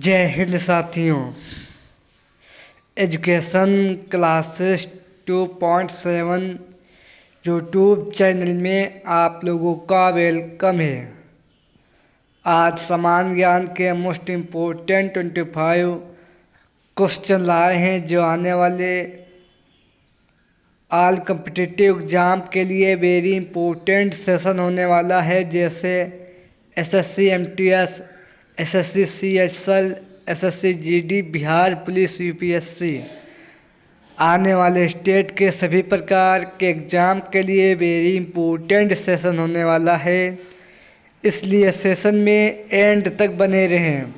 जय हिंद साथियों। Education classes 2.7 YouTube channel में आप लोगों का वेलकम है। आज समान ज्ञान के मोस्ट इम्पोर्टेंट 25 क्वेश्चन लाए हैं जो आने वाले ऑल कम्पिटिटिव एग्ज़ाम के लिए वेरी इम्पोर्टेंट सेशन होने वाला है, जैसे SSC MTS, SSC CHL, SSC GD, Bihar police, UPSC. आने वाले स्टेट के सभी प्रकार के एग्ज़ाम के लिए वेरी इम्पोर्टेंट सेशन होने वाला है, इसलिए सेशन में एंड तक बने रहें।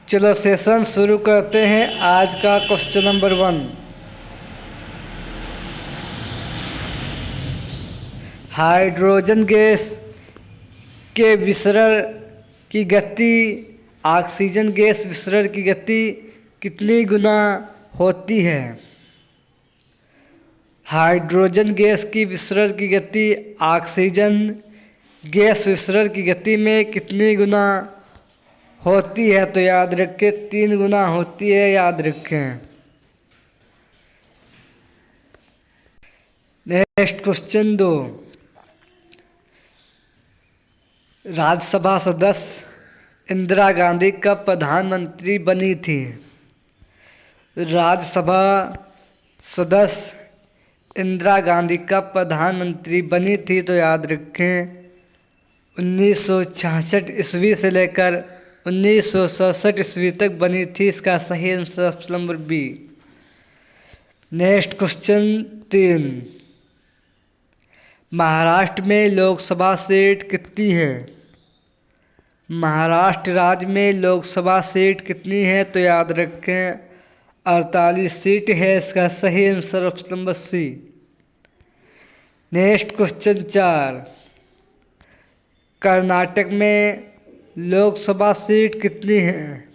चलो सेशन शुरू करते हैं। आज का क्वेश्चन नंबर 1, हाइड्रोजन गैस के विसरण की गति ऑक्सीजन गैस विसरण की गति कितनी गुना होती है? हाइड्रोजन गैस की विसरण की गति ऑक्सीजन गैस विसरण की गति में कितनी गुना होती है? तो याद रखें 3 गुना होती है, याद रखें। नेक्स्ट क्वेश्चन 2, राज्यसभा सदस्य इंदिरा गांधी कब प्रधानमंत्री बनी थी? राज्यसभा सदस्य इंदिरा गांधी कब प्रधानमंत्री बनी थी? तो याद रखें 1966 ईस्वी से लेकर 1967 ईस्वी तक बनी थी। इसका सही answer option number B. Next question 3, Maharashtra में लोकसभा सीट कितनी है? महाराष्ट्र राज्य में लोकसभा सीट कितनी है? तो याद रखें 48 सीट है। इसका सही answer option number C. Next question 4, Karnataka में लोकसभा सीट कितनी है?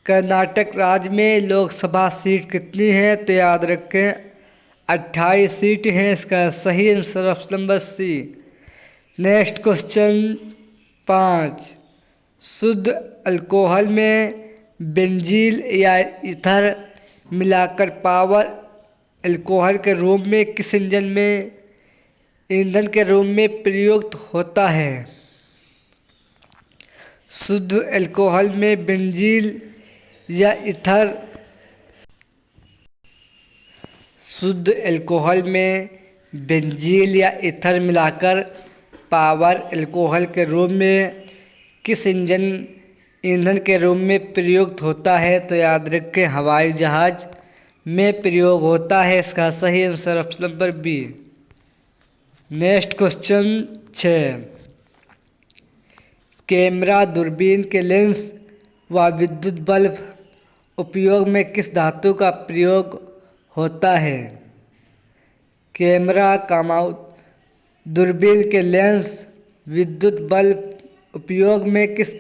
कर्नाटक राज्य में लोकसभा सीट कितनी है? तो याद रखें 28 सीट हैं। इसका सही answer option number C. Next question 5, शुद्ध अल्कोहल में बेंजील या ईथर मिलाकर पावर अल्कोहल के रूप में किस ईंधन के रूप में प्रयुक्त होता है? शुद्ध अल्कोहल में बेंजील या ईथर शुद्ध अल्कोहल में बेंजील या ईथर मिलाकर पावर अल्कोहल के रूप में किस ईंधन के रूप में प्रयुक्त होता है? तो याद रखें हवाई जहाज में प्रयोग होता है। इसका सही answer option number B. Next question 6, camera दूरबीन के लेंस व विद्युत बल्ब उपयोग में किस धातु का प्रयोग होता है? कैमरा दूरबीन के लेंस विद्युत बल्ब उपयोग में किस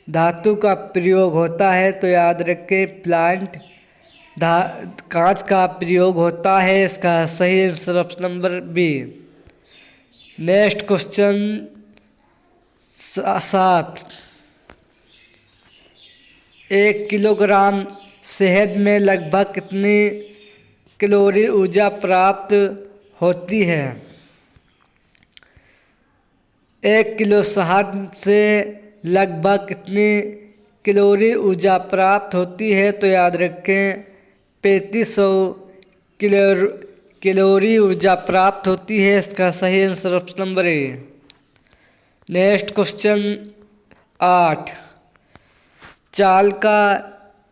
धातु का प्रयोग होता है? तो याद रखें प्लांट कांच का प्रयोग होता है। इसका सही answer option number B. Next question 7, 1 kilogram शहद में लगभग कितनी कैलोरी ऊर्जा प्राप्त होती है? 1 किलो शहद से लगभग कितनी कैलोरी ऊर्जा प्राप्त होती है? तो याद रखें 3500 कैलोरी ऊर्जा प्राप्त होती है। इसका सही answer option number A. Next question 8, चाल का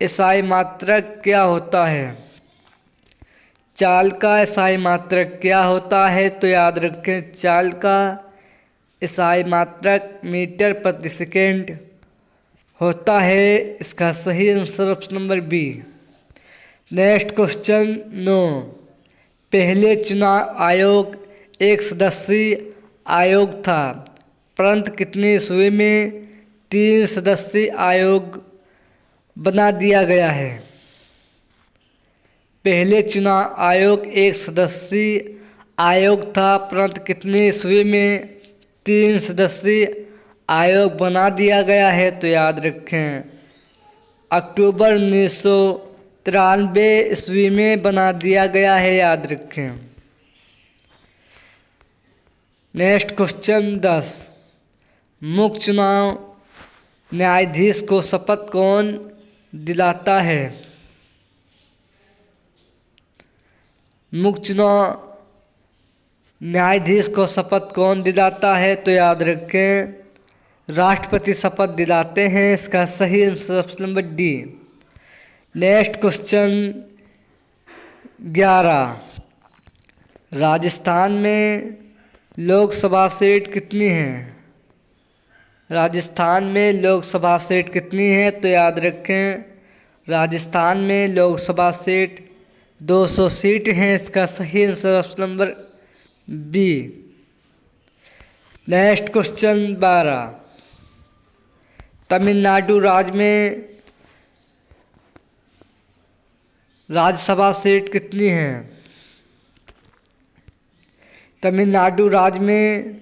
एसआई मात्रक क्या होता है? चाल का एसआई मात्रक क्या होता है? तो याद रखें चाल का एसआई मात्रक मीटर प्रति सेकेंड होता है। इसका सही answer option number B. Next question 9, पहले चुनाव आयोग एक सदस्यीय आयोग था, परंतु कितनी ईस्वी में 3 सदस्यीय आयोग बना दिया गया है? पहले चुनाव आयोग एक सदस्यीय आयोग था, परंतु कितनी ईस्वी में 3 सदस्यीय आयोग बना दिया गया है? तो याद रखें अक्टूबर 1993 ईस्वी में बना दिया गया है, याद रखें। Next question 10। मुख्य चुनाव न्यायाधीश को शपथ कौन दिलाता है? मुख्य चुनाव न्यायाधीश को शपथ कौन दिलाता है? तो याद रखें, राष्ट्रपति शपथ दिलाते हैं। इसका सही answer option number D. Next question 11। Rajasthan में लोकसभा सीट कितनी है? राजस्थान में लोकसभा सीट कितनी है? तो याद रखें, राजस्थान में लोकसभा सीट 200 सीट हैं। इसका सही answer option number B. Next question 12। Tamil Nadu राज्य में राज्यसभा सीट कितनी है? तमिलनाडु राज्य में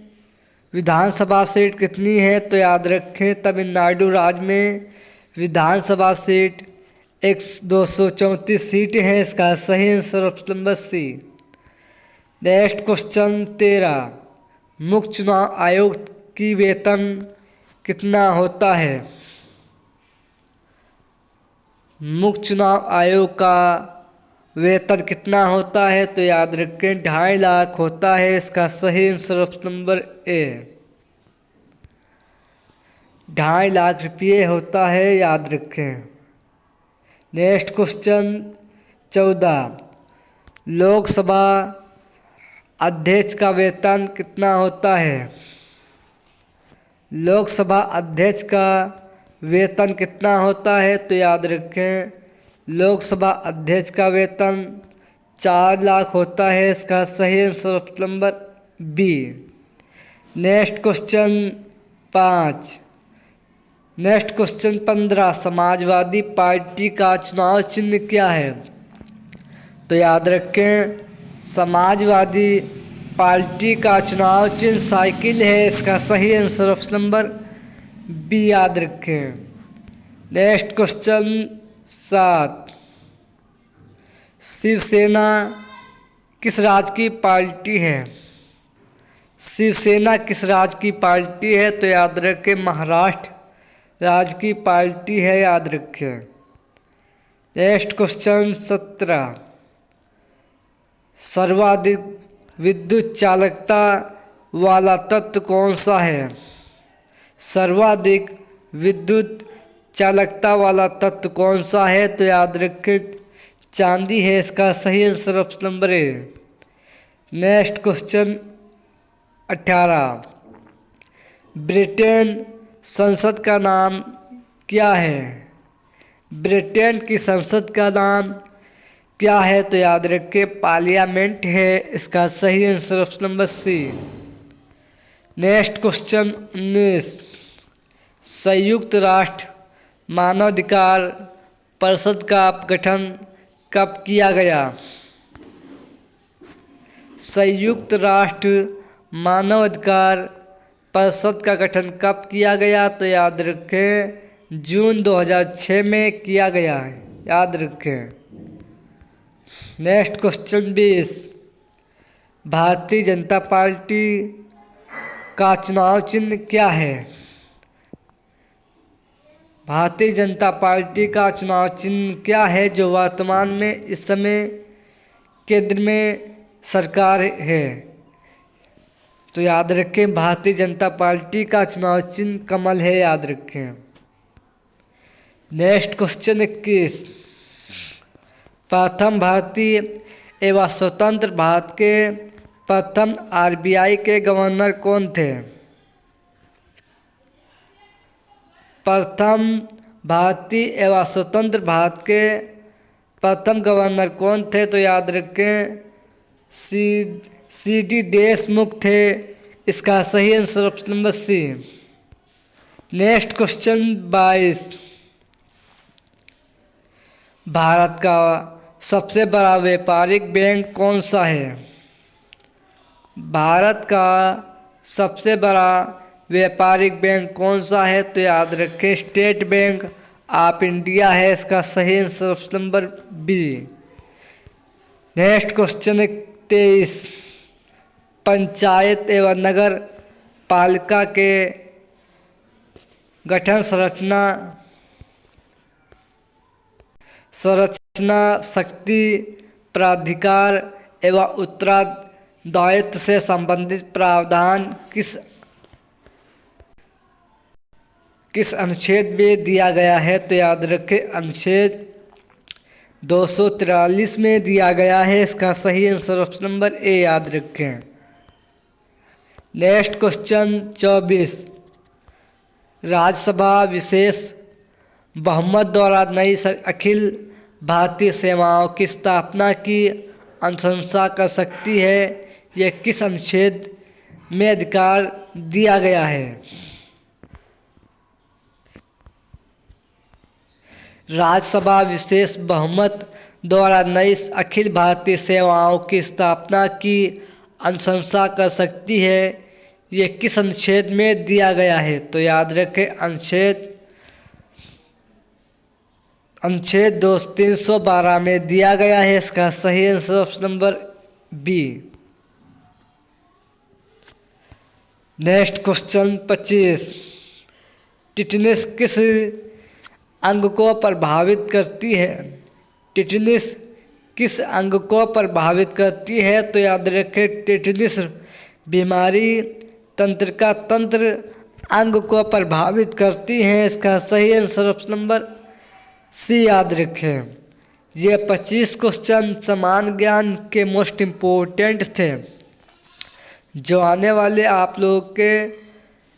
विधानसभा सीट कितनी है? तो याद रखें, तमिलनाडु राज्य में विधानसभा सीट 234 सीट हैं। इसका सही answer option number C. Next question 13। मुख्य चुनाव आयोग की वेतन कितना होता है? मुख्य चुनाव आयोग का वेतन कितना होता है? तो याद रखें, 2.5 लाख होता है। इसका सही answer option number A, 2.5 lakh रुपये होता है, याद रखें। Next question 14। लोकसभा अध्यक्ष का वेतन कितना होता है? लोकसभा अध्यक्ष का वेतन कितना होता है? तो याद रखें, लोकसभा अध्यक्ष का वेतन 4 लाख होता है। इसका सही answer option number B. Next question 5। Next question 15। Samajwadi party का चुनाव चिन्ह क्या है? तो याद रखें, समाजवादी पार्टी का चुनाव चिन्ह साइकिल है। इसका सही आंसर ऑप्शन नंबर बी, याद रखें। Next question 7। शिवसेना किस राज्य की पार्टी है? शिवसेना किस राज्य की पार्टी है? तो याद रखें, महाराष्ट्र राज्य की पार्टी है, याद रखें। Next question 17। सर्वाधिक विद्युत चालकता वाला तत्व कौन सा है? सर्वाधिक विद्युत चालकता वाला तत्व कौन सा है? तो याद रखें, चांदी है। इसका सही answer option number A. Next question 18। Britain संसद का नाम क्या है? ब्रिटेन की संसद का नाम क्या है? तो याद रखें, पार्लियामेंट है। इसका सही answer option number C. Next question 19। संयुक्त राष्ट्र मानवाधिकार परिषद का गठन कब किया गया? संयुक्त राष्ट्र मानवाधिकार परिषद का गठन कब किया गया? तो याद रखें, जून 2006 में किया गया है, याद रखें। Next question 20। Bharatiya Janata party का चुनाव चिन्ह क्या है? भारतीय जनता पार्टी का चुनाव चिन्ह क्या है, जो वर्तमान में इस समय केंद्र में सरकार है? तो याद रखें, भारतीय जनता पार्टी का चुनाव चिन्ह कमल है, याद रखें। Next question 21। प्रथम भारतीय एवं स्वतंत्र भारत के प्रथम आरबीआई के गवर्नर कौन थे? प्रथम भारतीय एवं स्वतंत्र भारत के प्रथम गवर्नर कौन थे? तो याद रखें, सी.डी. देशमुख थे। इसका सही answer option number C. Next question 22। Bharat का सबसे बड़ा व्यापारिक बैंक कौन सा है? भारत का सबसे बड़ा व्यापारिक बैंक कौन सा है? तो याद रखें, स्टेट बैंक ऑफ इंडिया है इसका सही answer option number B. Next question है 23। पंचायत एवं नगर पालिका के गठन संरचना शक्ति प्राधिकार एवं उत्तरदायित्व से संबंधित प्रावधान किस अनुच्छेद में दिया गया है? तो याद रखें अनुच्छेद 243 में दिया गया है। इसका सही आंसर ऑप्शन नंबर ए याद रखें। Next question 24। राज्यसभा विशेष बहुमत द्वारा नई अखिल भारतीय सेवाओं की स्थापना की अनुशंसा कर सकती है, यह किस अनुच्छेद में अधिकार दिया गया है? राज्यसभा विशेष बहुमत द्वारा नई अखिल भारतीय सेवाओं की स्थापना की अनुशंसा कर सकती है, यह किस अनुच्छेद में दिया गया है? तो याद रखें अनुच्छेद 312 में दिया गया है। इसका सही answer option number B. Next question 25। Tetanus किस अंग को प्रभावित करती है? टिटनेस किस अंग को प्रभावित करती है? तो याद रखें टिटनेस बीमारी तंत्रिका तंत्र अंग को प्रभावित करती है। इसका सही आंसर ऑप्शन नंबर सी याद रखें। ये 25 क्वेश्चन समान ज्ञान के मोस्ट इम्पोर्टेंट थे, जो आने वाले आप लोगों के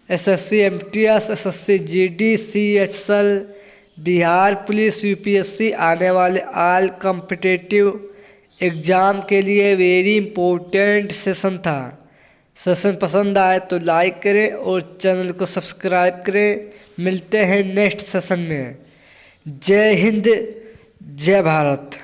SSC MTS, SSC GD, CHSL, Bihar police, UPSC आने वाले ऑल कॉम्पिटिटिव एग्ज़ाम के लिए वेरी इम्पोर्टेंट सेशन था। सेशन पसंद आए तो लाइक करें और चैनल को सब्सक्राइब करें। मिलते हैं नेक्स्ट सेशन में। जय हिंद, जय भारत।